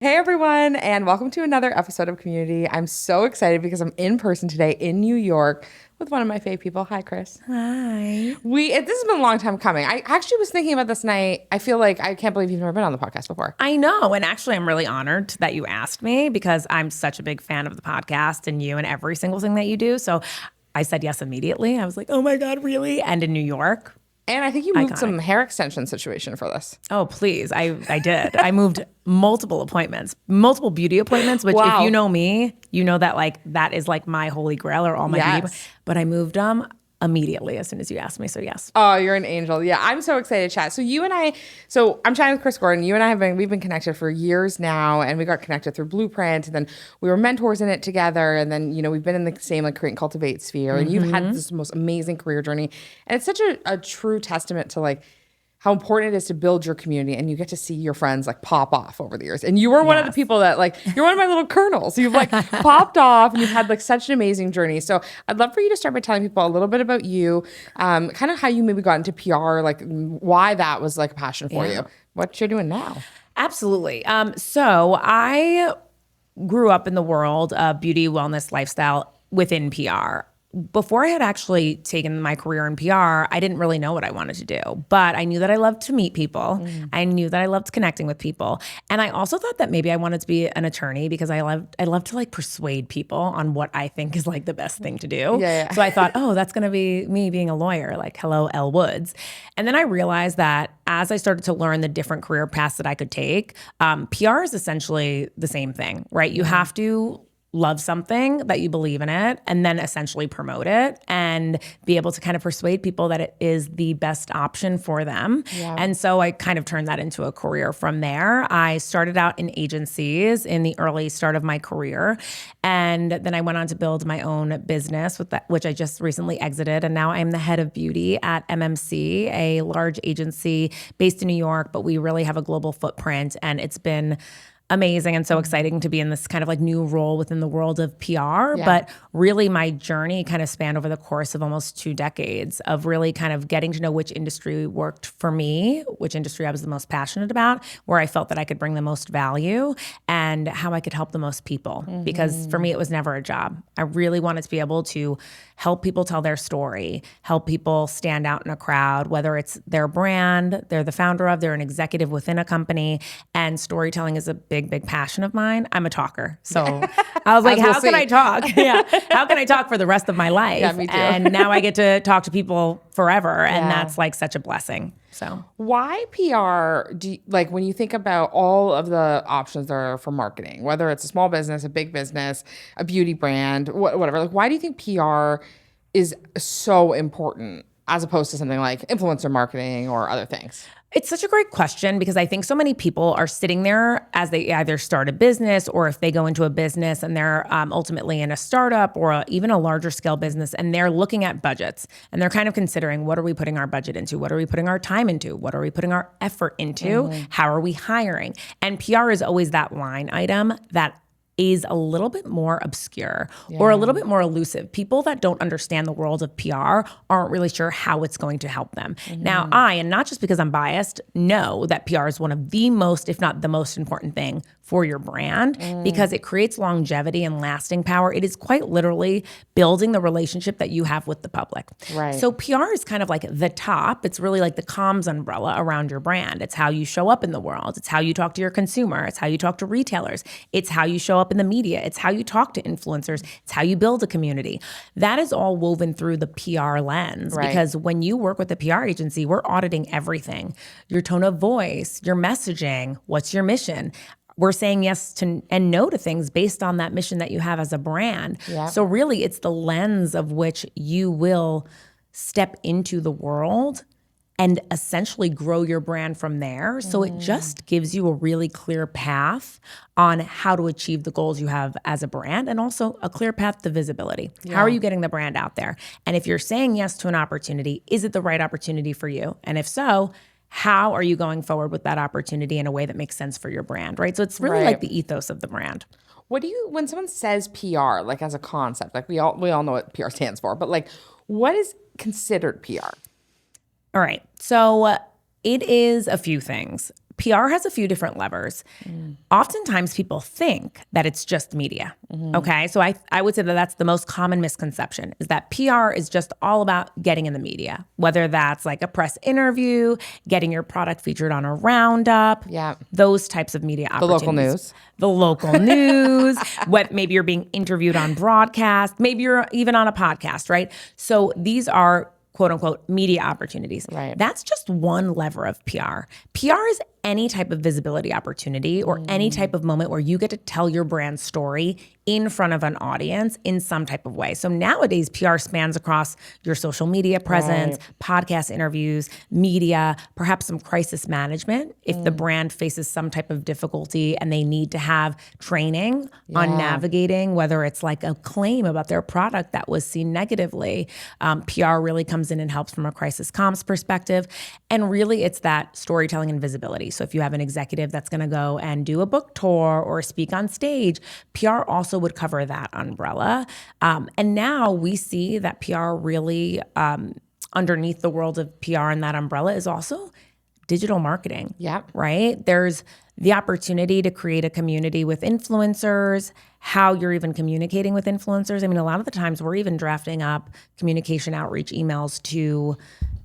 Hey everyone, and welcome to another episode of Community. I'm so excited because I'm in person today in New York with one of my fave people. Hi, Cris. Hi. This has been a long time coming. I actually was thinking about this night. I feel like I can't believe you've never been on the podcast before. I know. And actually, I'm really honored that you asked me because I'm such a big fan of the podcast and you and every single thing that you do. So I said yes immediately. I was like, oh my God, really? And in New York. And I think you moved Iconic. some hair extension situation for this. Oh, please. I did. I moved multiple beauty appointments, which Wow. if you know me, you know that that is like my holy grail or all my beauty. Yes. But I moved them immediately as soon as you asked me. So yes. Oh, you're an angel. Yeah, I'm so excited to chat. So I'm chatting with Cris Gordon. You and I we've been connected for years now, and we got connected through Blueprint, and then we were mentors in it together, and then, we've been in the same create and cultivate sphere, and you've had this most amazing career journey. And it's such a true testament to how important it is to build your community, and you get to see your friends pop off over the years. And you were one of the people that you're one of my little kernels. You've popped off, and you've had such an amazing journey. So I'd love for you to start by telling people a little bit about you, kind of how you maybe got into PR, why that was a passion for you, what you're doing now. Absolutely. So I grew up in the world of beauty, wellness, lifestyle within PR. Before I had actually taken my career in PR, I didn't really know what I wanted to do, but I knew that I loved to meet people. I knew that I loved connecting with people. And I also thought that maybe I wanted to be an attorney because I love to persuade people on what I think is the best thing to do. Yeah. So I thought, oh, that's going to be me being a lawyer, hello, Elle Woods. And then I realized that as I started to learn the different career paths that I could take, PR is essentially the same thing, right? You have to love something, that you believe in it, and then essentially promote it and be able to kind of persuade people that it is the best option for them. Yeah. And so I kind of turned that into a career from there. I started out in agencies in the early start of my career. And then I went on to build my own business, which I just recently exited. And now I'm the head of beauty at MMC, a large agency based in New York, but we really have a global footprint. And it's been amazing and so exciting to be in this kind of new role within the world of PR. Yeah. But really my journey kind of spanned over the course of almost 2 decades of really kind of getting to know which industry worked for me, which industry I was the most passionate about, where I felt that I could bring the most value and how I could help the most people. Because for me, it was never a job. I really wanted to be able to help people tell their story, help people stand out in a crowd, whether it's their brand, they're the founder of, they're an executive within a company, and storytelling is a big passion of mine. I'm a talker. So I was like, how can I talk? Yeah. How can I talk for the rest of my life? Yeah, me too. And now I get to talk to people forever. And that's such a blessing. So why PR, when you think about all of the options there are for marketing, whether it's a small business, a big business, a beauty brand, whatever, why do you think PR is so important as opposed to something like influencer marketing or other things? It's such a great question because I think so many people are sitting there as they either start a business or if they go into a business and they're ultimately in a startup or even a larger scale business and they're looking at budgets and they're kind of considering, what are we putting our budget into? What are we putting our time into? What are we putting our effort into? How are we hiring? And PR is always that line item that is a little bit more obscure or a little bit more elusive. People that don't understand the world of PR aren't really sure how it's going to help them. Now, and not just because I'm biased, know that PR is one of the most, if not the most important thing for your brand because it creates longevity and lasting power. It is quite literally building the relationship that you have with the public. Right. So PR is kind of the top. It's really the comms umbrella around your brand. It's how you show up in the world. It's how you talk to your consumer. It's how you talk to retailers. It's how you show up in the media. It's how you talk to influencers. It's how you build a community. That is all woven through the PR lens because when you work with a PR agency, we're auditing everything. Your tone of voice, your messaging, what's your mission? We're saying yes to and no to things based on that mission that you have as a brand. Yeah. So really, it's the lens of which you will step into the world and essentially grow your brand from there. So it just gives you a really clear path on how to achieve the goals you have as a brand and also a clear path to visibility. Yeah. How are you getting the brand out there? And if you're saying yes to an opportunity, is it the right opportunity for you? And if so, how are you going forward with that opportunity in a way that makes sense for your brand, right? So it's really the ethos of the brand. What do you, when someone says PR, as a concept, we all know what PR stands for, but what is considered PR? All right. So it is a few things. PR has a few different levers. Oftentimes people think that it's just media. Okay. So I would say that that's the most common misconception, is that PR is just all about getting in the media, whether that's like a press interview, getting your product featured on a roundup, those types of media opportunities. The local news, what maybe you're being interviewed on broadcast, maybe you're even on a podcast, right? So these are quote unquote media opportunities. Right. That's just one lever of PR. PR is any type of visibility opportunity or any type of moment where you get to tell your brand story in front of an audience in some type of way. So nowadays, PR spans across your social media presence, podcast interviews, media, perhaps some crisis management. If the brand faces some type of difficulty and they need to have training on navigating, whether it's like a claim about their product that was seen negatively, PR really comes in and helps from a crisis comms perspective. And really, it's that storytelling and visibility. So if you have an executive that's going to go and do a book tour or speak on stage, PR also would cover that umbrella. And now we see that PR really, underneath the world of PR and that umbrella, is also digital marketing. Right? There's the opportunity to create a community with influencers, how you're even communicating with influencers. I mean, a lot of the times we're even drafting up communication outreach emails to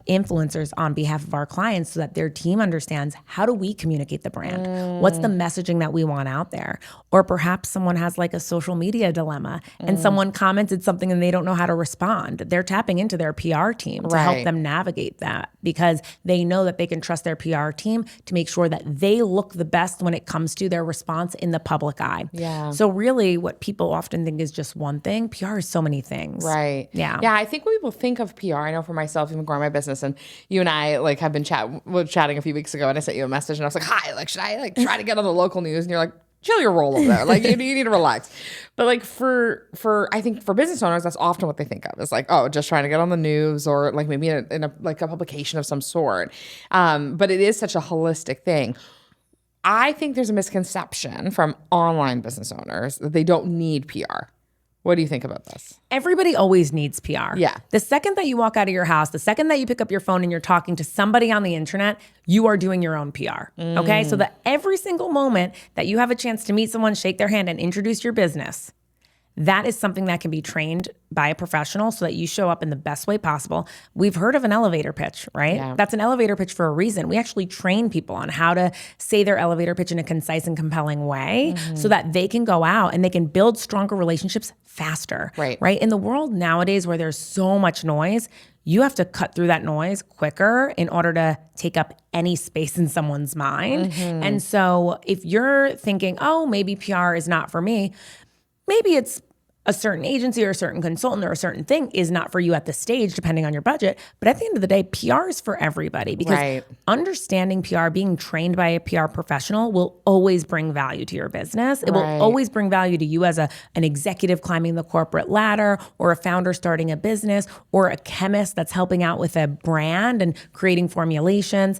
influencers on behalf of our clients so that their team understands, how do we communicate the brand? What's the messaging that we want out there? Or perhaps someone has like a social media dilemma and someone commented something and they don't know how to respond. They're tapping into their PR team to help them navigate that, because they know that they can trust their PR team to make sure that they look the best when it comes to their response in the public eye. So really what people often think is just one thing, PR is so many things. Yeah, I think when people think of PR, I know for myself, even growing my business, and you and I like have been chatting a few weeks ago, and I sent you a message and I was like, hi, like, should I like try to get on the local news? And you're like, chill your roll over there. Like you need to relax. But like for I think for business owners, that's often what they think of. It's like, oh, just trying to get on the news, or like maybe in a like a publication of some sort. But it is such a holistic thing. I think there's a misconception from online business owners that they don't need PR. What do you think about this? Everybody always needs PR. The second that you walk out of your house, the second that you pick up your phone and you're talking to somebody on the internet, you are doing your own PR. Okay? So that every single moment that you have a chance to meet someone, shake their hand, and introduce your business, that is something that can be trained by a professional so that you show up in the best way possible. We've heard of an elevator pitch, right? That's an elevator pitch for a reason. We actually train people on how to say their elevator pitch in a concise and compelling way so that they can go out and they can build stronger relationships faster. Right? In the world nowadays where there's so much noise, you have to cut through that noise quicker in order to take up any space in someone's mind. And so if you're thinking, oh, maybe PR is not for me, maybe it's a certain agency or a certain consultant or a certain thing is not for you at this stage, depending on your budget. But at the end of the day, PR is for everybody, because understanding PR, being trained by a PR professional, will always bring value to your business. It will always bring value to you as an executive climbing the corporate ladder, or a founder starting a business, or a chemist that's helping out with a brand and creating formulations.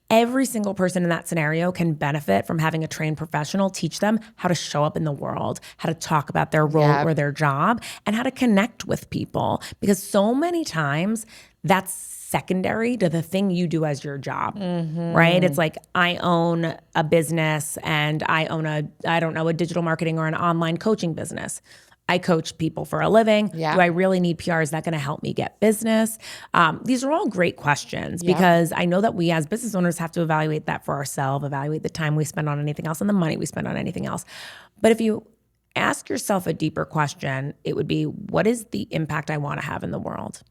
Every single person in that scenario can benefit from having a trained professional teach them how to show up in the world, how to talk about their role or their job, and how to connect with people. Because so many times that's secondary to the thing you do as your job, right? It's like, I own a business and I own a digital marketing or an online coaching business. I coach people for a living. Do I really need PR? Is that going to help me get business? These are all great questions, because I know that we as business owners have to evaluate that for ourselves, evaluate the time we spend on anything else and the money we spend on anything else. But if you ask yourself a deeper question, it would be, what is the impact I want to have in the world?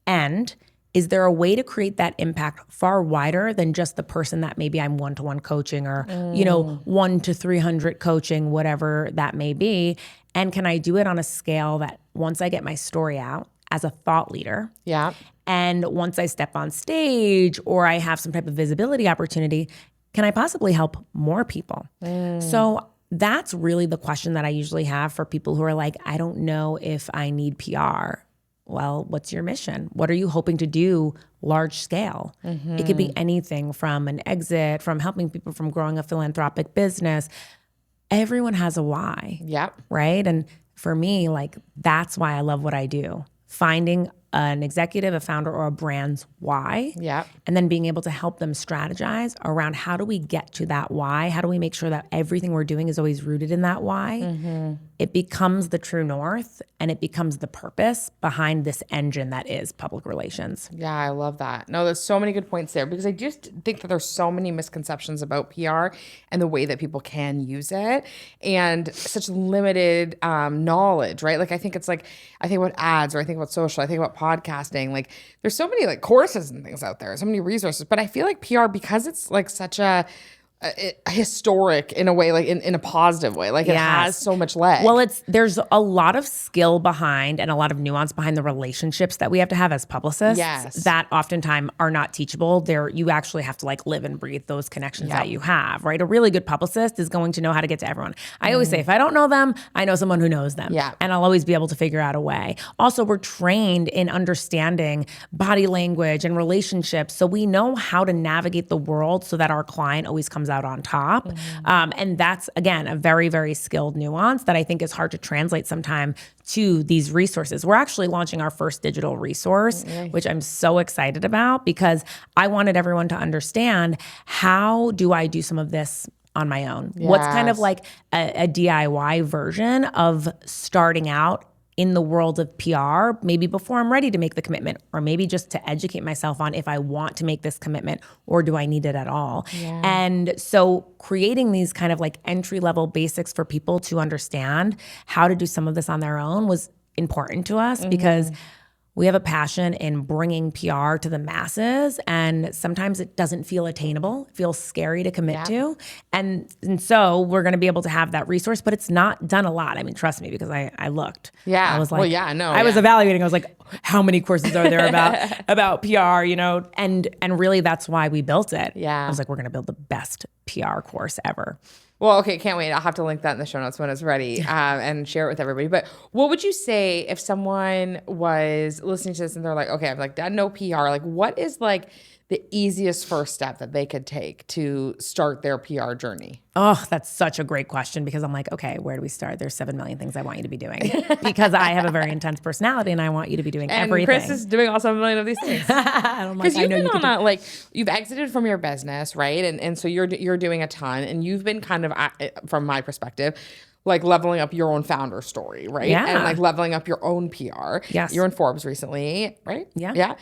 And is there a way to create that impact far wider than just the person that maybe I'm one-to-one coaching, or, 1 to 300 coaching, whatever that may be? And can I do it on a scale that once I get my story out as a thought leader, and once I step on stage or I have some type of visibility opportunity, can I possibly help more people? So that's really the question that I usually have for people who are like, I don't know if I need PR. Well, what's your mission? What are you hoping to do large scale? It could be anything from an exit, from helping people, from growing a philanthropic business. Everyone has a why, right? And for me, like, that's why I love what I do. Finding an executive, a founder, or a brand's why. Yeah. And then being able to help them strategize around how do we get to that why? How do we make sure that everything we're doing is always rooted in that why? It becomes the true north and it becomes the purpose behind this engine that is public relations. Yeah, I love that. No, there's so many good points there because I just think that there's so many misconceptions about PR and the way that people can use it and such limited knowledge, right? Like I think about ads or I think about social, I think about podcasting. Like there's so many like courses and things out there, so many resources, but I feel like PR, because it's like such a historic in a way, like in a positive way, like it has so much leg. Well, there's a lot of skill behind and a lot of nuance behind the relationships that we have to have as publicists that oftentimes are not teachable. You actually have to like live and breathe those connections that you have, right? A really good publicist is going to know how to get to everyone. I always say, if I don't know them, I know someone who knows them. Yeah. And I'll always be able to figure out a way. Also, we're trained in understanding body language and relationships. So we know how to navigate the world so that our client always comes out on top. And that's, again, a very, very skilled nuance that I think is hard to translate sometimes to these resources. We're actually launching our first digital resource, which I'm so excited about because I wanted everyone to understand, how do I do some of this on my own? What's kind of like a DIY version of starting out in the world of PR, maybe before I'm ready to make the commitment, or maybe just to educate myself on if I want to make this commitment or do I need it at all. Yeah. And so creating these kind of like entry-level basics for people to understand how to do some of this on their own was important to us because we have a passion in bringing PR to the masses, and sometimes it doesn't feel attainable. It feels scary to commit to. And so we're going to be able to have that resource, but it's not done a lot. I mean, trust me, because I looked. Yeah. I was like, I was evaluating. I was like, how many courses are there about PR, And really that's why we built it. Yeah. I was like, we're going to build the best PR course ever. Well, okay, can't wait. I'll have to link that in the show notes when it's ready and share it with everybody. But what would you say if someone was listening to this and they're like, okay, I've like done no PR, like what is like the easiest first step that they could take to start their PR journey? Oh, that's such a great question because I'm like, okay, where do we start? There's 7 million things I want you to be doing because I have a very intense personality and I want you to be doing everything. Chris is doing all 7 million of these things. Because you've been on that, like you've exited from your business, right? And so you're doing a ton, and you've been kind of, from my perspective, like leveling up your own founder story, right? Yeah. And like leveling up your own PR. Yes. You're in Forbes recently, right? Yeah.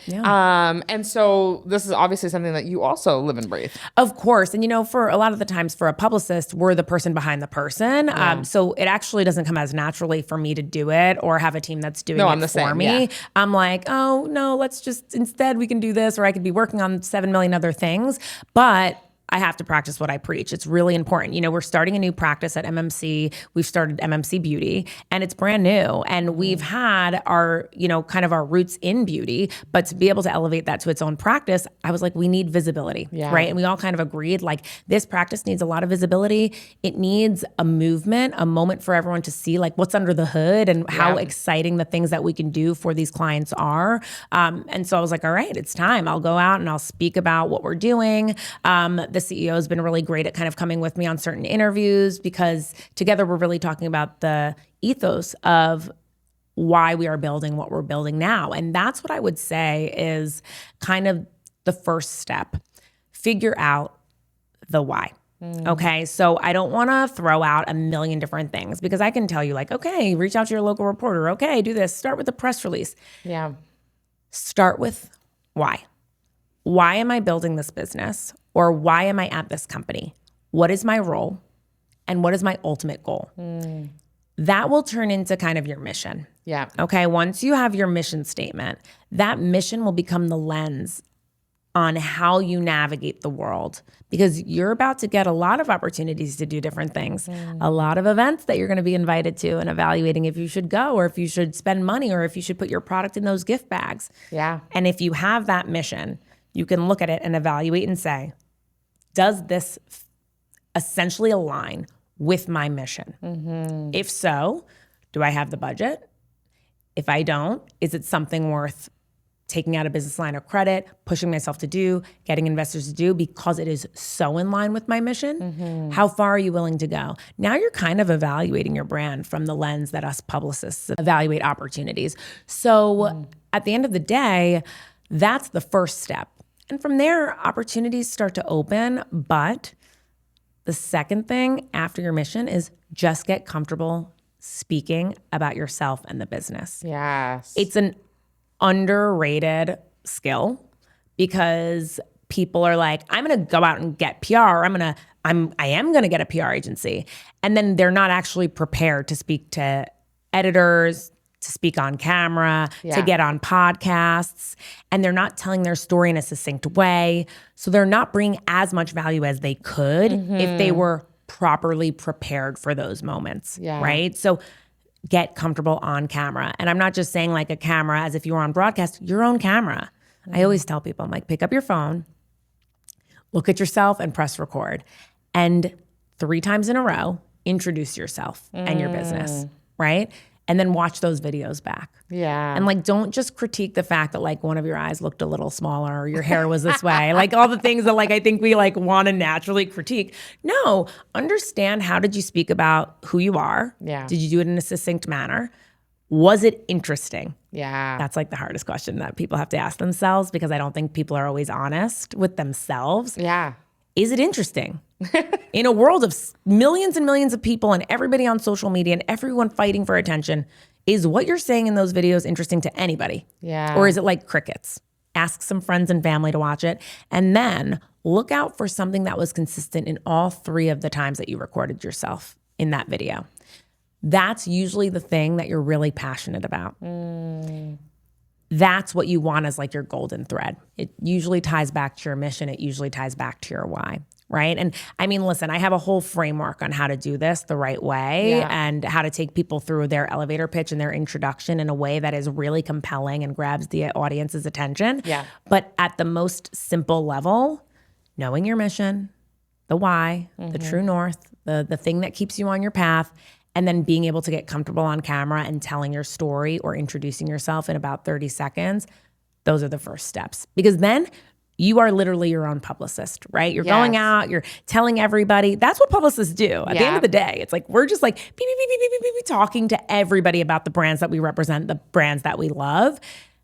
And so this is obviously something that you also live and breathe. Of course. And for a lot of the times for a publicist, we're the person behind the person. So it actually doesn't come as naturally for me to do it or have a team that's doing it for me. Yeah. I'm like, oh no, let's just, instead we can do this, or I could be working on 7 million other things. But I have to practice what I preach. It's really important. We're starting a new practice at MMC. We've started MMC Beauty, and it's brand new. And we've had our, kind of our roots in beauty, but to be able to elevate that to its own practice, I was like, we need visibility, right? And we all kind of agreed, like, this practice needs a lot of visibility. It needs a movement, a moment for everyone to see, like, what's under the hood and how exciting the things that we can do for these clients are. And so I was like, all right, it's time. I'll go out and I'll speak about what we're doing. The CEO has been really great at kind of coming with me on certain interviews because together we're really talking about the ethos of why we are building what we're building now. And that's what I would say is kind of the first step. Figure out the why. Okay, so I don't want to throw out a million different things because I can tell you like, okay, reach out to your local reporter. Okay, do this. Start with the press release. Yeah. Start with why. Why am I building this business? Or why am I at this company? What is my role? And what is my ultimate goal? That will turn into kind of your mission. Yeah. Okay, once you have your mission statement, that mission will become the lens on how you navigate the world because you're about to get a lot of opportunities to do different things, a lot of events that you're going to be invited to and evaluating if you should go or if you should spend money or if you should put your product in those gift bags. Yeah. And if you have that mission, you can look at it and evaluate and say, does this essentially align with my mission? If so, do I have the budget? If I don't, is it something worth taking out a business line of credit, pushing myself to do, getting investors to do, because it is so in line with my mission. How far are you willing to go? Now you're kind of evaluating your brand from the lens that us publicists evaluate opportunities. So at the end of the day, that's the first step. And from there, opportunities start to open. But the second thing after your mission is just get comfortable speaking about yourself and the business. Yes. It's an underrated skill because people are like, I'm going to go out and get PR. I am going to get a PR agency. And then they're not actually prepared to speak to editors, to speak on camera, to get on podcasts, and they're not telling their story in a succinct way. So they're not bringing as much value as they could if they were properly prepared for those moments, right? So get comfortable on camera. And I'm not just saying like a camera as if you were on broadcast, your own camera. I always tell people, I'm like, pick up your phone, look at yourself and press record. And 3 times in a row, introduce yourself and your business, right? And then watch those videos back. Yeah. And like, don't just critique the fact that like one of your eyes looked a little smaller or your hair was this way. Like all the things that like I think we like want to naturally critique. No, understand, how did you speak about who you are? Yeah. Did you do it in a succinct manner? Was it interesting? Yeah. That's like the hardest question that people have to ask themselves, because I don't think people are always honest with themselves. Yeah. Is it interesting? In a world of millions and millions of people and everybody on social media and everyone fighting for attention, is what you're saying in those videos interesting to anybody? Yeah. Or is it like crickets? Ask some friends and family to watch it. And then look out for something that was consistent in all 3 of the times that you recorded yourself in that video. That's usually the thing that you're really passionate about. That's what you want as like your golden thread. It usually ties back to your mission. It usually ties back to your why, right? And I mean, listen, I have a whole framework on how to do this the right way and how to take people through their elevator pitch and their introduction in a way that is really compelling and grabs the audience's attention. Yeah. But at the most simple level, knowing your mission, the why, the true north, the thing that keeps you on your path, and then being able to get comfortable on camera and telling your story or introducing yourself in about 30 seconds, those are the first steps. Because then you are literally your own publicist, right? You're going out, you're telling everybody. That's what publicists do. At the end of the day, it's like we're just like beep, beep, beep, beep, beep, beep, beep, talking to everybody about the brands that we represent, the brands that we love.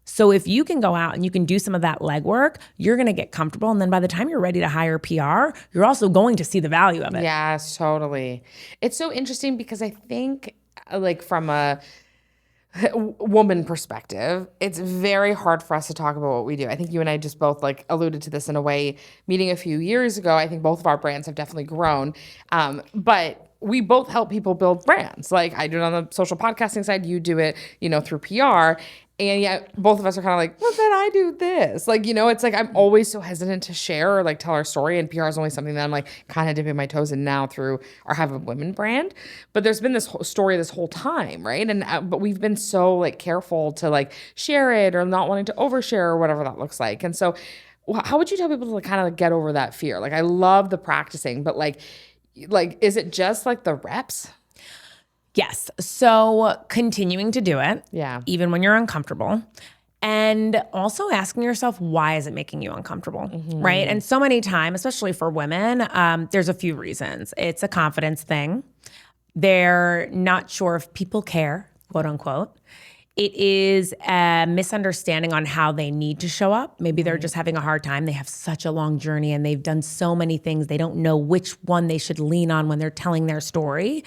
So if you can go out and you can do some of that legwork, you're going to get comfortable. And then by the time you're ready to hire PR, you're also going to see the value of it. Yes, totally. It's so interesting because I think like from a woman perspective, it's very hard for us to talk about what we do. I think you and I just both like alluded to this in a way, meeting a few years ago. I think both of our brands have definitely grown. But we both help people build brands. Like I do it on the social podcasting side, you do it, through PR. And yet both of us are kind of like, well, then I do this. Like, it's like I'm always so hesitant to share or like tell our story. And PR is only something that I'm like kind of dipping my toes in now through our Have a Women brand. But there's been this whole story this whole time, right? And but we've been so like careful to like share it or not wanting to overshare or whatever that looks like. And so how would you tell people to like, kind of like get over that fear? Like I love the practicing, but like is it just like the reps? Yes. So continuing to do it, even when you're uncomfortable, and also asking yourself, why is it making you uncomfortable, right? And so many times, especially for women, there's a few reasons. It's a confidence thing. They're not sure if people care, quote unquote. It is a misunderstanding on how they need to show up. Maybe they're just having a hard time. They have such a long journey and they've done so many things. They don't know which one they should lean on when they're telling their story.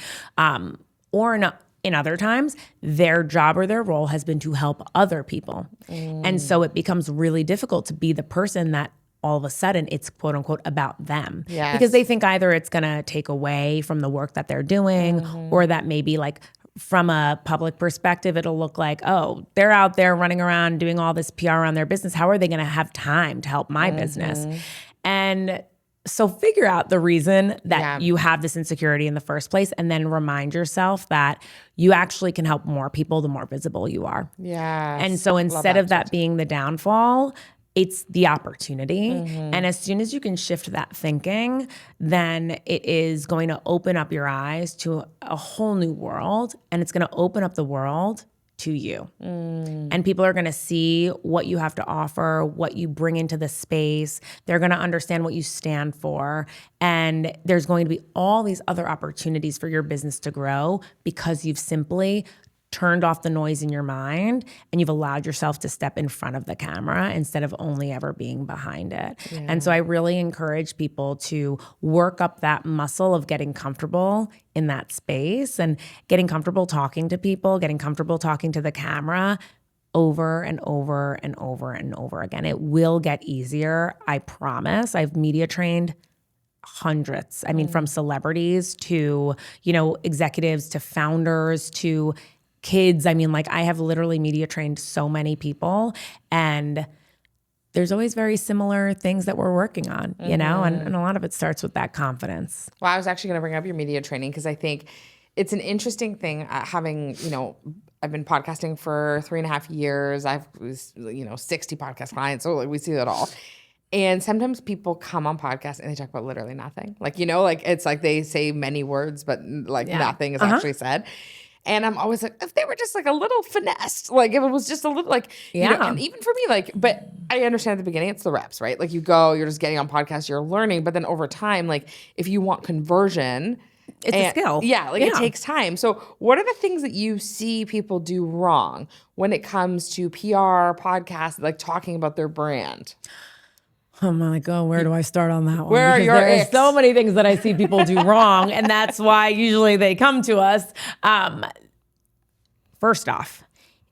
Or in other times, their job or their role has been to help other people. And so it becomes really difficult to be the person that all of a sudden it's quote unquote about them. Because they think either it's going to take away from the work that they're doing or that maybe like from a public perspective, it'll look like, oh, they're out there running around doing all this PR on their business. How are they going to have time to help my business? And so figure out the reason that you have this insecurity in the first place, and then remind yourself that you actually can help more people the more visible you are. Yeah. And so instead of that being the downfall, it's the opportunity. And as soon as you can shift that thinking, then it is going to open up your eyes to a whole new world. And it's going to open up the world to you. And people are going to see what you have to offer, what you bring into the space. They're going to understand what you stand for. And there's going to be all these other opportunities for your business to grow because you've simply turned off the noise in your mind and you've allowed yourself to step in front of the camera instead of only ever being behind it. Yeah. And so I really encourage people to work up that muscle of getting comfortable in that space and getting comfortable talking to people, getting comfortable talking to the camera over and over and over and over again. It will get easier, I promise. I've media trained hundreds. I mean, from celebrities to, executives to founders to kids. I mean, like I have literally media trained so many people, and there's always very similar things that we're working on, and a lot of it starts with that confidence. Well, I was actually going to bring up your media training because I think it's an interesting thing having, I've been podcasting for 3.5 years. I've, 60 podcast clients. So we see that all. And sometimes people come on podcasts and they talk about literally nothing. It's like they say many words, but nothing is actually said. And I'm always like, if they were just like a little finessed, like if it was just a little and even for me, but I understand at the beginning, it's the reps, right? Like you're just getting on podcasts, you're learning. But then over time, if you want conversion, it's a skill. It takes time. So what are the things that you see people do wrong when it comes to PR, podcasts, talking about their brand? I'm like, oh, where do I start on that one? Where are your There are so many things that I see people do wrong, and that's why usually they come to us. First off,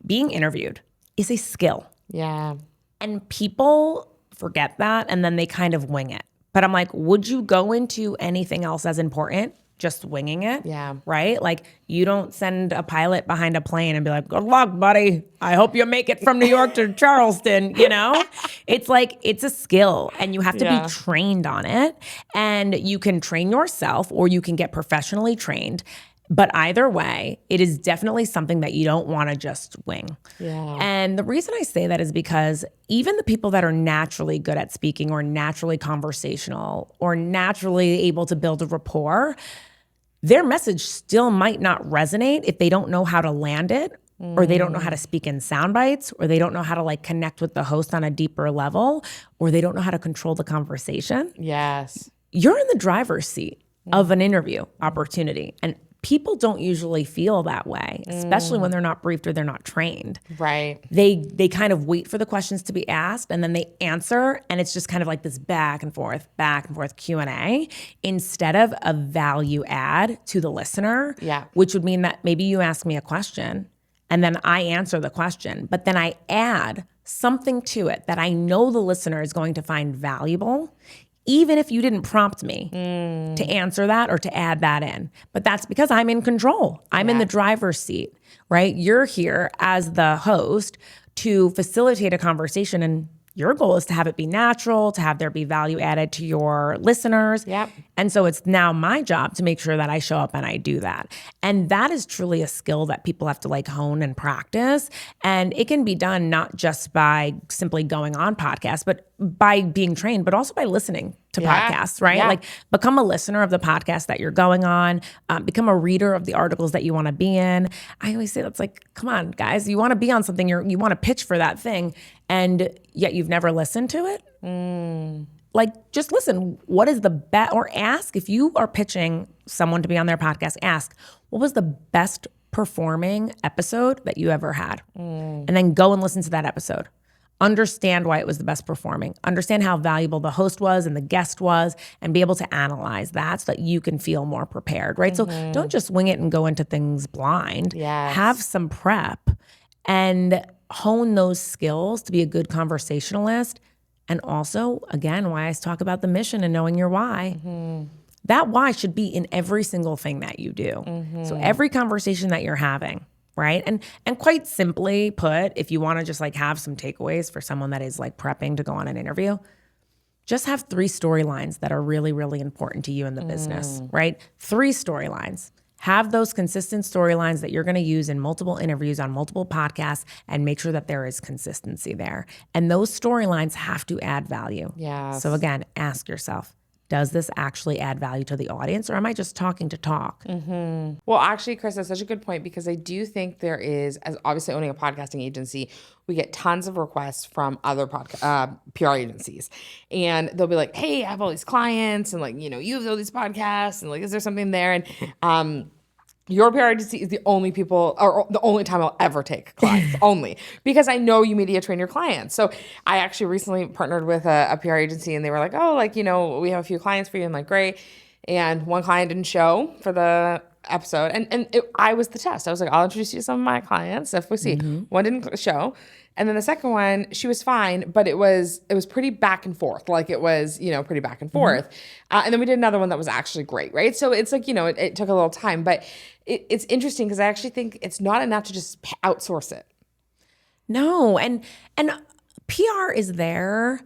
being interviewed is a skill. Yeah. And people forget that, and then they kind of wing it. But I'm like, would you go into anything else as important? Just winging it? Yeah. Right? Like, you don't send a pilot behind a plane and be like, good luck, buddy. I hope you make it from New York to Charleston, It's like, it's a skill and you have to be trained on it. And you can train yourself or you can get professionally trained. But either way, it is definitely something that you don't want to just wing. Yeah. And the reason I say that is because even the people that are naturally good at speaking or naturally conversational or naturally able to build a rapport, their message still might not resonate if they don't know how to land it or they don't know how to speak in sound bites or they don't know how to connect with the host on a deeper level or they don't know how to control the conversation. Yes. You're in the driver's seat of an interview opportunity. And people don't usually feel that way, especially when they're not briefed or they're not trained. Right. They kind of wait for the questions to be asked and then they answer, and it's just kind of like this back and forth Q&A instead of a value add to the listener, which would mean that maybe you ask me a question and then I answer the question, but then I add something to it that I know the listener is going to find valuable, even if you didn't prompt me to answer that or to add that in. But that's because I'm in control. I'm in the driver's seat, right? You're here as the host to facilitate a conversation, and your goal is to have it be natural, to have there be value added to your listeners. Yep. And so it's now my job to make sure that I show up and I do that. And that is truly a skill that people have to hone and practice. And it can be done not just by simply going on podcasts, but by being trained, but also by listening to podcasts, right? Yeah. Become a listener of the podcast that you're going on, become a reader of the articles that you want to be in. I always say that's come on, guys, you want to be on something, you want to pitch for that thing, and yet you've never listened to it. Just listen, what is the best, or ask if you are pitching someone to be on their podcast, ask, what was the best performing episode that you ever had? And then go and listen to that episode. Understand why it was the best performing. Understand how valuable the host was and the guest was, and be able to analyze that so that you can feel more prepared, right? So don't just wing it and go into things blind. Yes. Have some prep and hone those skills to be a good conversationalist. And also, again, why I talk about the mission and knowing your why. That why should be in every single thing that you do. So every conversation that you're having, right? And quite simply put, if you want to just have some takeaways for someone that is prepping to go on an interview, just have 3 storylines that are really, really important to you in the business, right? 3 storylines. Have those consistent storylines that you're going to use in multiple interviews on multiple podcasts, and make sure that there is consistency there. And those storylines have to add value. Yes. So again, ask yourself, does this actually add value to the audience, or am I just talking to talk? Well, actually, Cris, that's such a good point because I do think there is, as obviously owning a podcasting agency, we get tons of requests from other PR agencies. And they'll be like, hey, I have all these clients and like, you have all these podcasts and like, is there something there? And your PR agency is the only time I'll ever take clients, only because I know you media train your clients. So I actually recently partnered with a PR agency and they were like, oh, like, we have a few clients for you. I'm like, great. And one client didn't show for the episode. I was the test. I was like, I'll introduce you to some of my clients if we see. One didn't show. And then the second one, she was fine, but it was pretty back and forth. Like it was, pretty back and forth. And then we did another one that was actually great, right? So it's like, it took a little time, but it's interesting because I actually think it's not enough to just outsource it. No, and PR is there,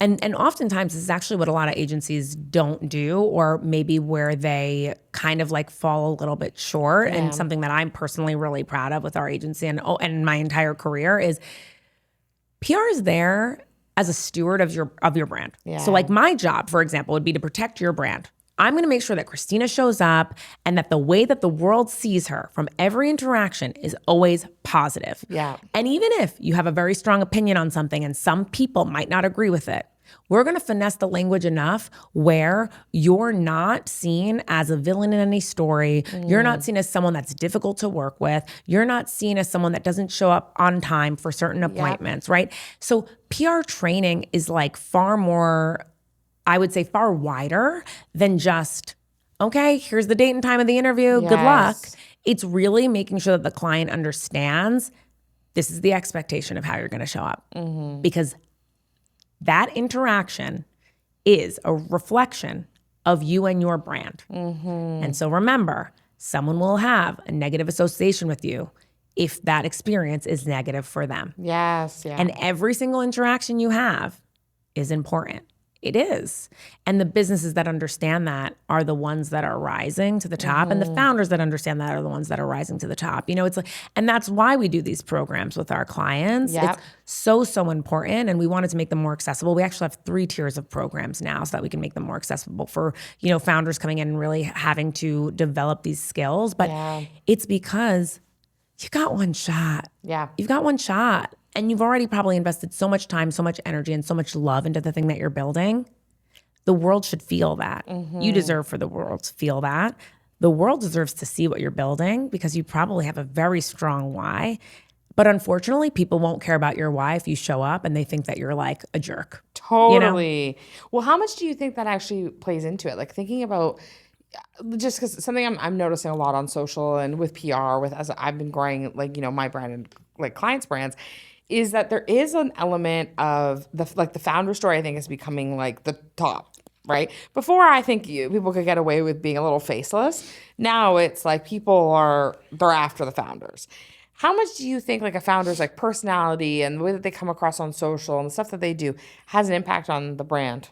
and oftentimes this is actually what a lot of agencies don't do, or maybe where they kind of like fall a little bit short. And something that I'm personally really proud of with our agency and my entire career is PR is there as a steward of your brand. Yeah. So like my job, for example, would be to protect your brand. I'm going to make sure that Kristina shows up and that the way that the world sees her from every interaction is always positive. Yeah. And even if you have a very strong opinion on something and some people might not agree with it, we're going to finesse the language enough where you're not seen as a villain in any story. You're not seen as someone that's difficult to work with. You're not seen as someone that doesn't show up on time for certain appointments, right? So PR training is like far more, I would say far wider than just, okay, here's the date and time of the interview. Yes. Good luck. It's really making sure that the client understands this is the expectation of how you're going to show up. Because that interaction is a reflection of you and your brand. And so remember, someone will have a negative association with you if that experience is negative for them. Yes. Yeah. And every single interaction you have is important. It is. And the businesses that understand that are the ones that are rising to the top. And the founders that understand that are the ones that are rising to the top. It's like, and that's why we do these programs with our clients. Yep. It's so important. And we wanted to make them more accessible. We actually have 3 tiers of programs now so that we can make them more accessible for, founders coming in and really having to develop these skills. But it's because you got one shot. Yeah. You've got one shot. And you've already probably invested so much time, so much energy, and so much love into the thing that you're building. The world should feel that. You deserve for the world to feel that. The world deserves to see what you're building because you probably have a very strong why. But unfortunately, people won't care about your why if you show up and they think that you're like a jerk. Totally. Well, how much do you think that actually plays into it? Like thinking about, just because something I'm noticing a lot on social and with PR, as I've been growing, like, my brand and like clients' brands, is that there is an element of the founder story, I think, is becoming like the top, right? Before, I think people could get away with being a little faceless. Now it's like they're after the founders. How much do you think like a founder's like personality and the way that they come across on social and the stuff that they do has an impact on the brand?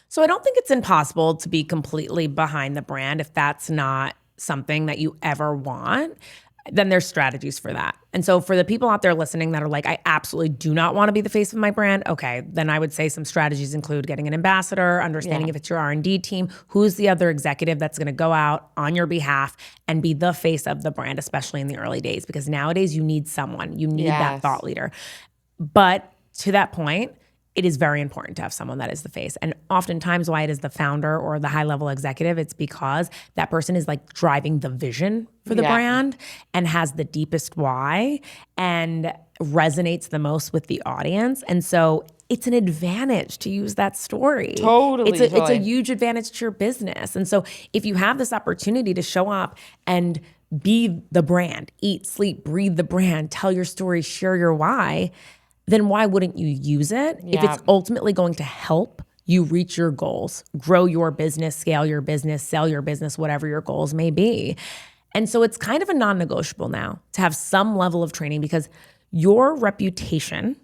So I don't think it's impossible to be completely behind the brand if that's not something that you ever want. Then there's strategies for that. And so for the people out there listening that are like, I absolutely do not want to be the face of my brand, okay, then I would say some strategies include getting an ambassador, understanding if it's your R&D team, who's the other executive that's going to go out on your behalf and be the face of the brand, especially in the early days, because nowadays you need someone, you need that thought leader. But to that point, it is very important to have someone that is the face. And oftentimes why it is the founder or the high-level executive, it's because that person is like driving the vision for the brand and has the deepest why and resonates the most with the audience. And so it's an advantage to use that story. Totally. It's a huge advantage to your business. And so if you have this opportunity to show up and be the brand, eat, sleep, breathe the brand, tell your story, share your why, then why wouldn't you use it if it's ultimately going to help you reach your goals, grow your business, scale your business, sell your business, whatever your goals may be. And so it's kind of a non-negotiable now to have some level of training because your reputation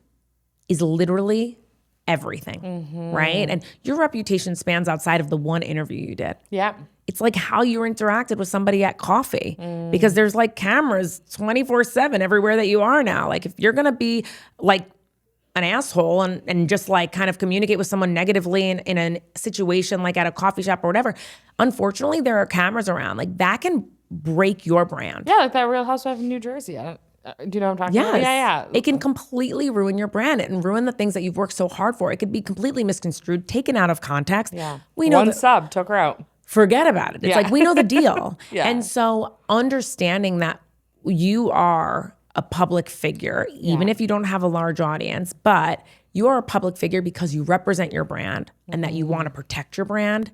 is literally everything, right? And your reputation spans outside of the one interview you did. Yeah. It's like how you interacted with somebody at coffee because there's like cameras 24/7 everywhere that you are now. Like if you're going to be like an asshole and just like kind of communicate with someone negatively in a situation like at a coffee shop or whatever, unfortunately there are cameras around. Like that can break your brand. Yeah, like that Real Housewife in New Jersey. Do you know what I'm talking about? Yeah. It can completely ruin your brand and ruin the things that you've worked so hard for. It could be completely misconstrued, taken out of context. Yeah. We know One sub took her out. Forget about it. It's like, we know the deal. Yeah. And so understanding that you are a public figure, even if you don't have a large audience, but you are a public figure because you represent your brand and that you want to protect your brand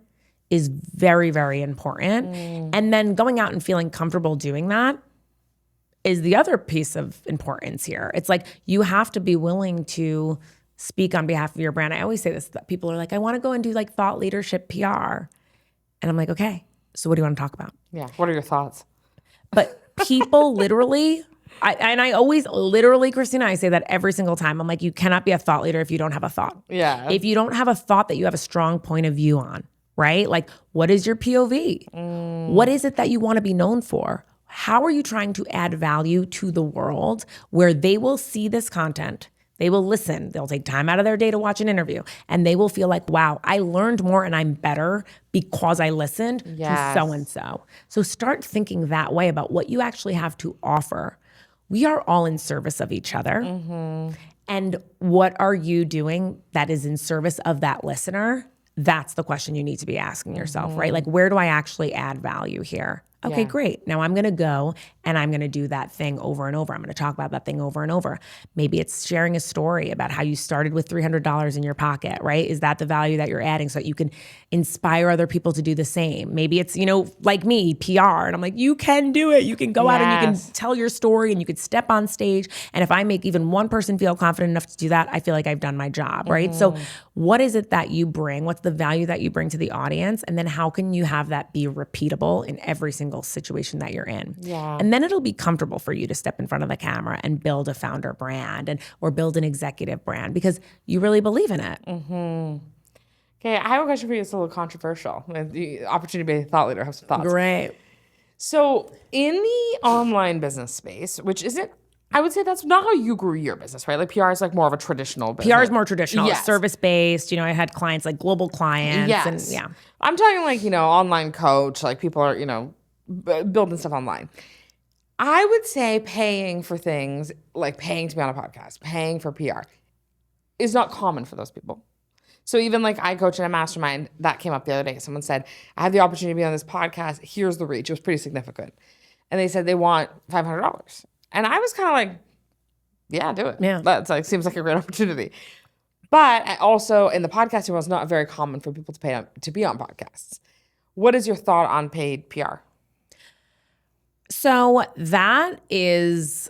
is very, very important. And then going out and feeling comfortable doing that is the other piece of importance here. It's like you have to be willing to speak on behalf of your brand. I always say this, that people are like, I want to go and do like thought leadership PR. And I'm like, okay, so what do you want to talk about? Yeah. What are your thoughts? But people literally, I always literally, Kristina, I say that every single time. I'm like, you cannot be a thought leader if you don't have a thought. Yeah. If you don't have a thought that you have a strong point of view on, right? Like, what is your POV? What is it that you want to be known for? How are you trying to add value to the world where they will see this content? They will listen. They'll take time out of their day to watch an interview and they will feel like, wow, I learned more and I'm better because I listened to so-and-so. So start thinking that way about what you actually have to offer. We are all in service of each other. And what are you doing that is in service of that listener? That's the question you need to be asking yourself, right? Like, where do I actually add value here? Okay, great. Now I'm going to go and I'm going to do that thing over and over. I'm going to talk about that thing over and over. Maybe it's sharing a story about how you started with $300 in your pocket, right? Is that the value that you're adding so that you can inspire other people to do the same? Maybe it's, like me, PR. And I'm like, you can do it. You can go out and you can tell your story and you could step on stage. And if I make even one person feel confident enough to do that, I feel like I've done my job, right? So what is it that you bring? What's the value that you bring to the audience? And then how can you have that be repeatable in every single situation that you're in? Yeah. And then it'll be comfortable for you to step in front of the camera and build a founder brand or build an executive brand because you really believe in it. Okay, I have a question for you. It's a little controversial. The opportunity to be a thought leader. Have some thoughts. Great. So in the online business space, which isn't, I would say that's not how you grew your business, right? Like PR is like more of a traditional business. PR is more traditional. Yes. It's service-based. I had clients like global clients. Yes. And I'm talking like, online coach, like people are, building stuff online. I would say paying for things, like paying to be on a podcast, paying for PR is not common for those people. So even like I coach in a mastermind, that came up the other day. Someone said, I have the opportunity to be on this podcast. Here's the reach. It was pretty significant. And they said they want $500. And I was kind of like, yeah, do it. Yeah. That's like, seems like a great opportunity. But also in the podcasting world, it's not very common for people to pay to be on podcasts. What is your thought on paid PR? So that is,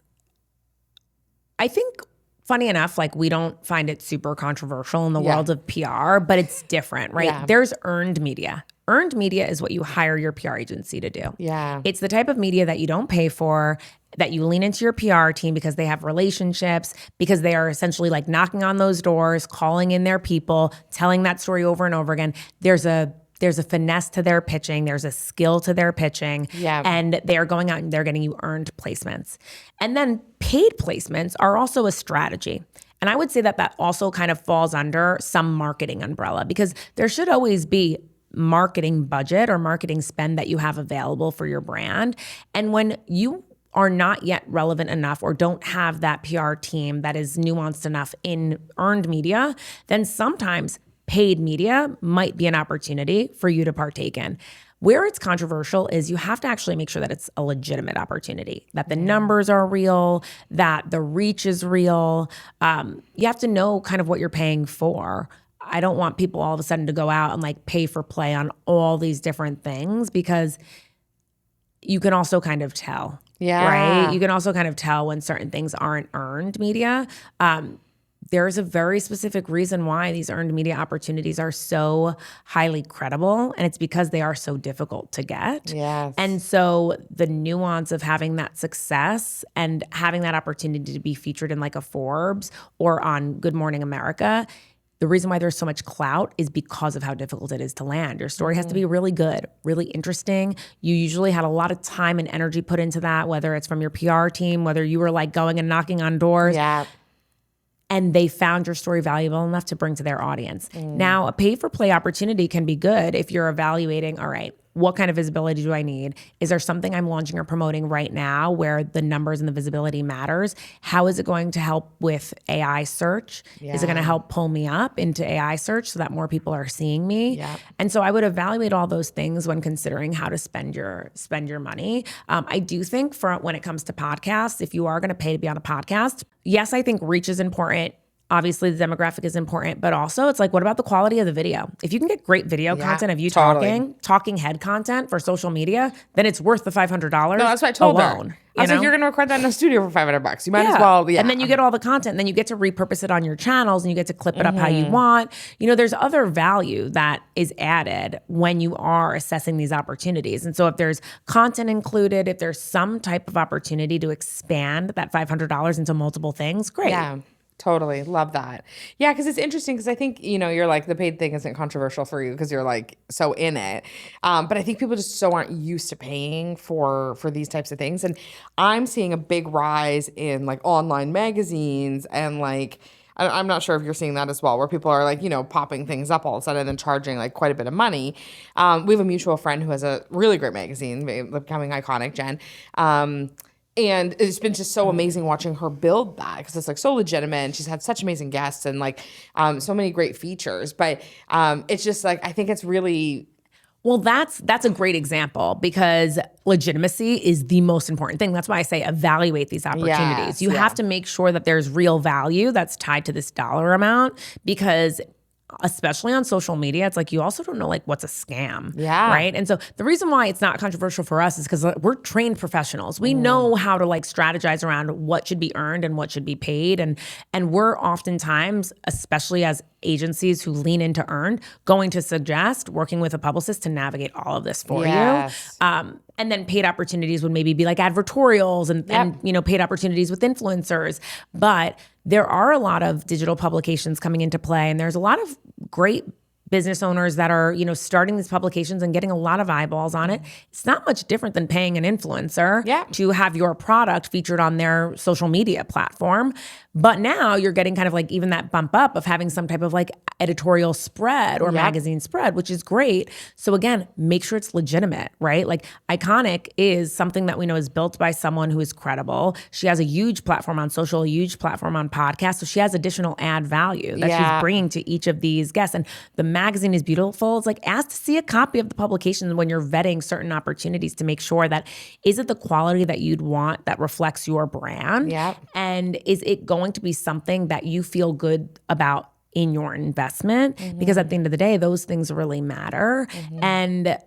I think, funny enough, like we don't find it super controversial in the world of PR, but it's different, right? Yeah. There's earned media. Earned media is what you hire your PR agency to do. Yeah. It's the type of media that you don't pay for, that you lean into your PR team because they have relationships, because they are essentially like knocking on those doors, calling in their people, telling that story over and over again. There's a finesse to their pitching. There's a skill to their pitching. Yeah. And they're going out and they're getting you earned placements. And then paid placements are also a strategy. And I would say that that also kind of falls under some marketing umbrella because there should always be marketing budget or marketing spend that you have available for your brand. And when you are not yet relevant enough or don't have that PR team that is nuanced enough in earned media, then sometimes paid media might be an opportunity for you to partake in. Where it's controversial is you have to actually make sure that it's a legitimate opportunity, that the numbers are real, that the reach is real. You have to know kind of what you're paying for. I don't want people all of a sudden to go out and like pay for play on all these different things because you can also kind of tell. Yeah. Right? You can also kind of tell when certain things aren't earned media. There's a very specific reason why these earned media opportunities are so highly credible, and it's because they are so difficult to get. Yes. And so the nuance of having that success and having that opportunity to be featured in like a Forbes or on Good Morning America, the reason why there's so much clout is because of how difficult it is to land. Your story has to be really good, really interesting. You usually had a lot of time and energy put into that, whether it's from your PR team, whether you were like going and knocking on doors. Yeah. and they found your story valuable enough to bring to their audience. Now, a pay for play opportunity can be good if you're evaluating, all right, what kind of visibility do I need? Is there something I'm launching or promoting right now where the numbers and the visibility matters? How is it going to help with AI search? Is it going to help pull me up into AI search so that more people are seeing me? Yeah. And so I would evaluate all those things when considering how to spend your money. I do think for when it comes to podcasts, if you are going to pay to be on a podcast, yes, I think reach is important. Obviously, the demographic is important, but also it's like, what about the quality of the video? If you can get great video content of you talking head content for social media, then it's worth the $500. No, that's what I told alone, her. I was like, you're going to record that in a studio for $500. You might as well, And then you get all the content, and then you get to repurpose it on your channels, and you get to clip it up how you want. You know, there's other value that is added when you are assessing these opportunities. And so if there's content included, if there's some type of opportunity to expand that $500 into multiple things, great. Yeah. Totally. Love that. Yeah, because it's interesting because I think, you're like, the paid thing isn't controversial for you because you're like so in it. But I think people just so aren't used to paying for these types of things. And I'm seeing a big rise in like online magazines and like, I'm not sure if you're seeing that as well, where people are like, popping things up all of a sudden and then charging like quite a bit of money. We have a mutual friend who has a really great magazine, becoming iconic, Jen. And it's been just so amazing watching her build that because it's like so legitimate and she's had such amazing guests and like so many great features. But it's just like, I think it's really... Well, that's a great example because legitimacy is the most important thing. That's why I say evaluate these opportunities. You have to make sure that there's real value that's tied to this dollar amount because especially on social media, it's like you also don't know like what's a scam, right? And so the reason why it's not controversial for us is because we're trained professionals. We know how to like strategize around what should be earned and what should be paid, and we're oftentimes, especially as agencies who lean into earned, going to suggest working with a publicist to navigate all of this for you. And then paid opportunities would maybe be like advertorials and paid opportunities with influencers. But there are a lot of digital publications coming into play, and there's a lot of great business owners that are, starting these publications and getting a lot of eyeballs on it. It's not much different than paying an influencer to have your product featured on their social media platform. But now you're getting kind of like even that bump up of having some type of like editorial spread or magazine spread, which is great. So again, make sure it's legitimate, right? Like Iconic is something that we know is built by someone who is credible. She has a huge platform on social, a huge platform on podcasts. So she has additional ad value that she's bringing to each of these guests. And the magazine is beautiful. It's like ask to see a copy of the publication when you're vetting certain opportunities to make sure that is it the quality that you'd want that reflects your brand? And is it going to be something that you feel good about in your investment? Because at the end of the day, those things really matter. And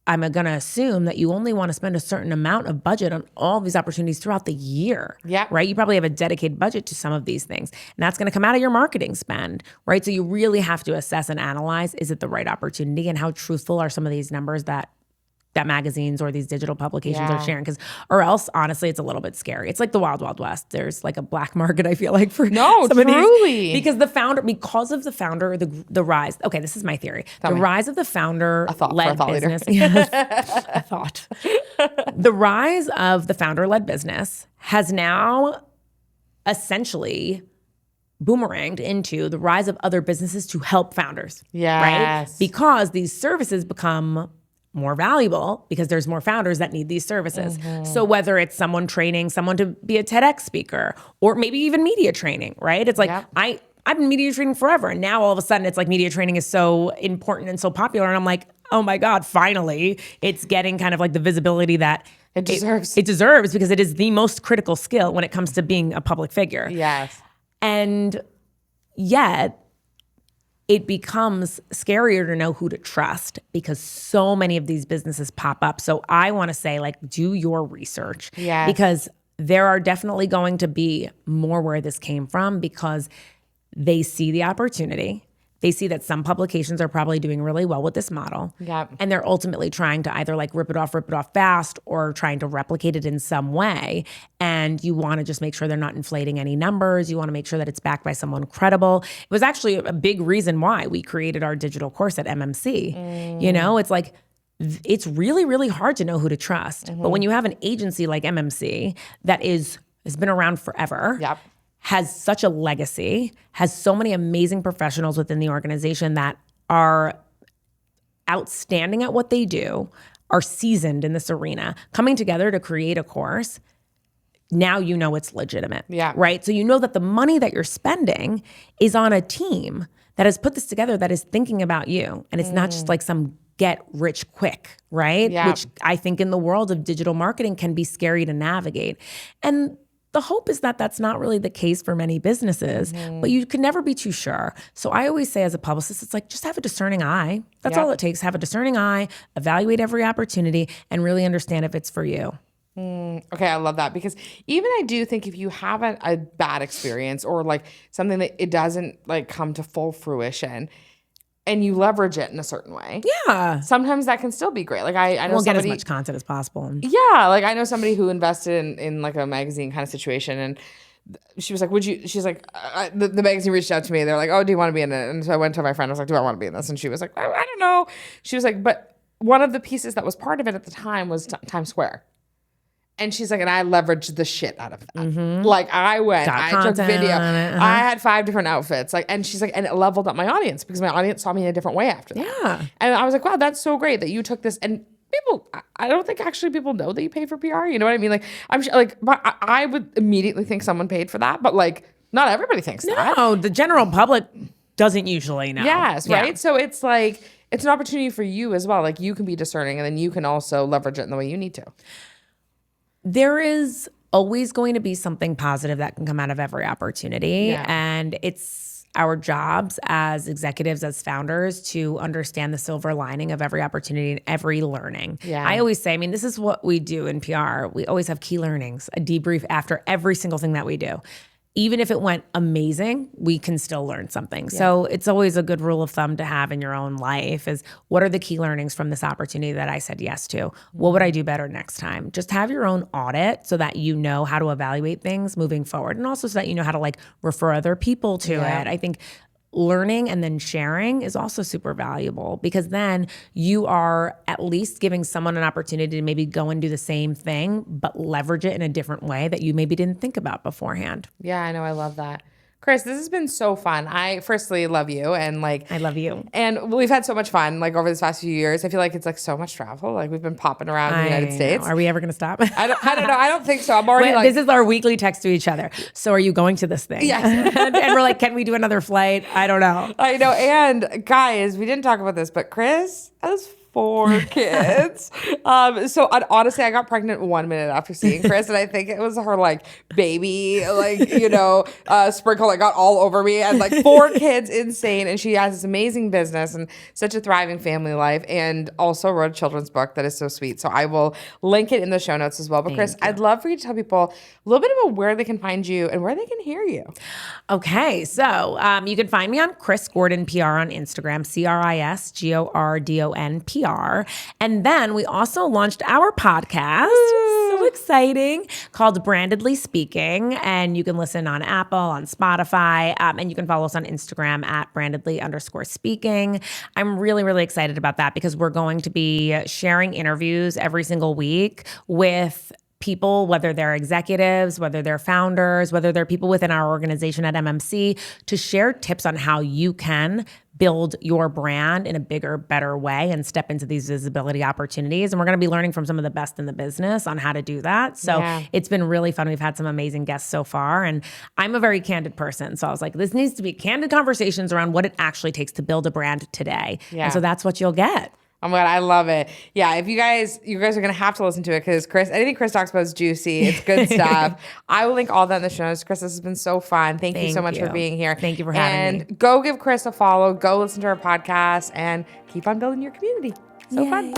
I'm going to assume that you only want to spend a certain amount of budget on all these opportunities throughout the year, right? You probably have a dedicated budget to some of these things, and that's going to come out of your marketing spend, right? So you really have to assess and analyze, is it the right opportunity, and how truthful are some of these numbers that magazines or these digital publications are sharing, or else honestly it's a little bit scary. It's like the wild, wild west. There's like a black market, I feel like, for some truly. Because the founder, the rise, okay, this is my theory. Rise of the founder-led business. A thought. The rise of the founder-led business has now essentially boomeranged into the rise of other businesses to help founders. Right? Because these services become more valuable because there's more founders that need these services. So whether it's someone training someone to be a TEDx speaker or maybe even media training, right? It's like I've been media training forever, and now all of a sudden it's like media training is so important and so popular, and I'm like, oh my God, finally it's getting kind of like the visibility that it deserves. It deserves because it is the most critical skill when it comes to being a public figure. And yet it becomes scarier to know who to trust because so many of these businesses pop up. So I want to say, like, do your research because there are definitely going to be more where this came from because they see the opportunity. They see that some publications are probably doing really well with this model. And they're ultimately trying to either like rip it off fast, or trying to replicate it in some way. And you want to just make sure they're not inflating any numbers. You want to make sure that it's backed by someone credible. It was actually a big reason why we created our digital course at MMC. It's like, it's really, really hard to know who to trust. But when you have an agency like MMC that has been around forever, has such a legacy, has so many amazing professionals within the organization that are outstanding at what they do, are seasoned in this arena, coming together to create a course. Now you know it's legitimate, right? So you know that the money that you're spending is on a team that has put this together, that is thinking about you. And it's not just like some get rich quick, right? Yeah. Which I think in the world of digital marketing can be scary to navigate. And the hope is that that's not really the case for many businesses, but you can never be too sure. So I always say as a publicist, it's like, just have a discerning eye. That's all it takes. Have a discerning eye, evaluate every opportunity, and really understand if it's for you. Okay, I love that, because even I do think if you have a bad experience or like something that it doesn't like come to full fruition and you leverage it in a certain way, sometimes that can still be great. Like I know We'll get as somebody, much content as possible. like I know somebody who invested in like a magazine kind of situation, and she was like, she's like, the magazine reached out to me. They're like, oh, do you want to be in it? And so I went to my friend. I was like, do I want to be in this? And she was like, I don't know. She was like, but one of the pieces that was part of it at the time was Times Square. And she's like, and I leveraged the shit out of that. Like I went, I took video. I had 5 different outfits. Like, and she's like, and it leveled up my audience because my audience saw me in a different way after that. Yeah. And I was like, wow, that's so great that you took this. And people, I don't think actually people know that you pay for PR. You know what I mean? Like I'm sure, like, but I would immediately think someone paid for that, but like not everybody thinks that. No, the general public doesn't usually know. Yes, right? So it's like, it's an opportunity for you as well. Like you can be discerning and then you can also leverage it in the way you need to. There is always going to be something positive that can come out of every opportunity. And it's our jobs as executives, as founders, to understand the silver lining of every opportunity and every learning. I always say, I mean, this is what we do in PR. We always have key learnings, a debrief after every single thing that we do. Even if it went amazing, we can still learn something. So it's always a good rule of thumb to have in your own life is, what are the key learnings from this opportunity that I said yes to? What would I do better next time? Just have your own audit so that you know how to evaluate things moving forward, and also so that you know how to like refer other people to it. I think learning and then sharing is also super valuable, because then you are at least giving someone an opportunity to maybe go and do the same thing, but leverage it in a different way that you maybe didn't think about beforehand. Yeah, I know. I love that. Cris, this has been so fun. I firstly love you, and like I love you. And we've had so much fun like over this past few years. I feel like it's like so much travel. Like we've been popping around the United States. Are we ever going to stop? I don't know. I don't think so. I'm already like, this is our weekly text to each other. So are you going to this thing? Yes. and we're like, can we do another flight? I don't know. I know. And guys, we didn't talk about this, but Cris has 4 kids. So honestly, I got pregnant 1 minute after seeing Cris, and I think it was her like baby, like, sprinkle that got all over me, and like 4 kids, insane. And she has this amazing business and such a thriving family life, and also wrote a children's book that is so sweet. So I will link it in the show notes as well. But Cris, I'd love for you to tell people a little bit about where they can find you and where they can hear you. Okay. So you can find me on Cris Gordon PR on Instagram, CrisGordon PR. And then we also launched our podcast, so exciting, called Brandedly Speaking. And you can listen on Apple, on Spotify, and you can follow us on Instagram at Brandedly_speaking. I'm really, really excited about that, because we're going to be sharing interviews every single week with people, whether they're executives, whether they're founders, whether they're people within our organization at MMC, to share tips on how you can build your brand in a bigger, better way and step into these visibility opportunities. And we're going to be learning from some of the best in the business on how to do that. So it's been really fun. We've had some amazing guests so far. And I'm a very candid person. So I was like, this needs to be candid conversations around what it actually takes to build a brand today. And so that's what you'll get. Oh my God, I love it. Yeah, if you guys are going to have to listen to it, because anything Cris talks about is juicy. It's good stuff. I will link all that in the show notes. Cris, this has been so fun. Thank you so much for being here. Thank you for having me. And go give Cris a follow. Go listen to her podcast and keep on building your community. So fun.